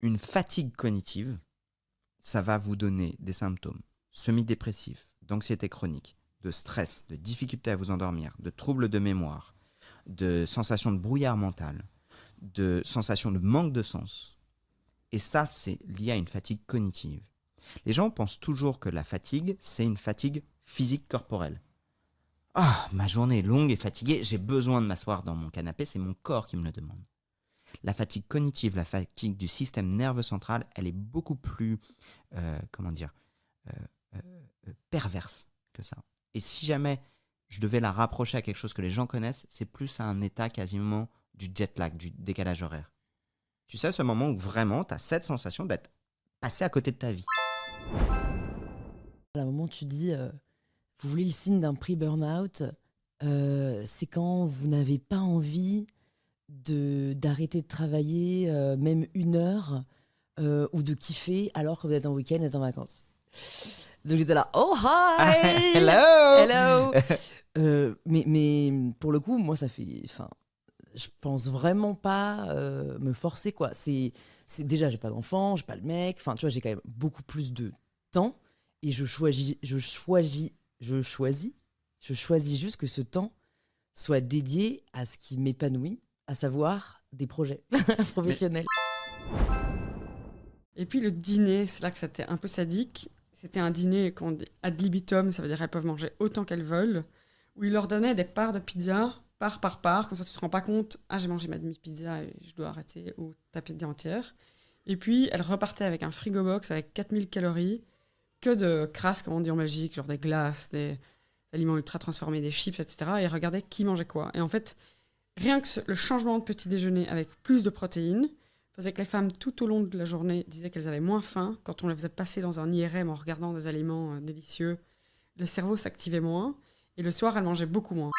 Une fatigue cognitive, ça va vous donner des symptômes semi-dépressifs, d'anxiété chronique, de stress, de difficulté à vous endormir, de troubles de mémoire, de sensations de brouillard mental, de sensations de manque de sens. Et ça, c'est lié à une fatigue cognitive. Les gens pensent toujours que la fatigue, c'est une fatigue physique corporelle. Ah, ma journée est longue et fatiguée, j'ai besoin de m'asseoir dans mon canapé, c'est mon corps qui me le demande. La fatigue cognitive, la fatigue du système nerveux central, elle est beaucoup plus, comment dire, euh, perverse que ça. Et si jamais je devais la rapprocher à quelque chose que les gens connaissent, c'est plus à un état quasiment du jet lag, du décalage horaire. Tu sais, ce moment où vraiment tu as cette sensation d'être passé à côté de ta vie. À un moment, tu dis, vous voulez le signe d'un pré-burnout, c'est quand vous n'avez pas envie d'arrêter de travailler, même 1 heure, ou de kiffer alors que vous êtes en week-end et en vacances. Donc j'étais là, oh hi, Hello. hello. Mais pour le coup, moi ça fait, enfin, je pense vraiment pas me forcer quoi. C'est déjà j'ai pas d'enfant, j'ai pas le mec, enfin tu vois j'ai quand même beaucoup plus de temps et je choisis juste que ce temps soit dédié à ce qui m'épanouit, à savoir des projets Mais professionnels. Et puis le dîner, c'est là que c'était un peu sadique. C'était un dîner qu'on dit ad libitum, ça veut dire qu'elles peuvent manger autant qu'elles veulent, où il leur donnait des parts de pizza, part par part, comme ça tu te rends pas compte, ah j'ai mangé ma demi-pizza et je dois arrêter, ou ta pizza entière. Et puis elles repartaient avec un frigo box avec 4000 calories, que de crasse, comme on dit en Belgique, genre des glaces, des aliments ultra transformés, des chips, etc. Et regardaient qui mangeait quoi. Et en fait, rien que le changement de petit déjeuner avec plus de protéines faisait que les femmes, tout au long de la journée, disaient qu'elles avaient moins faim. Quand on les faisait passer dans un IRM en regardant des aliments délicieux, le cerveau s'activait moins. Et le soir, elles mangeaient beaucoup moins.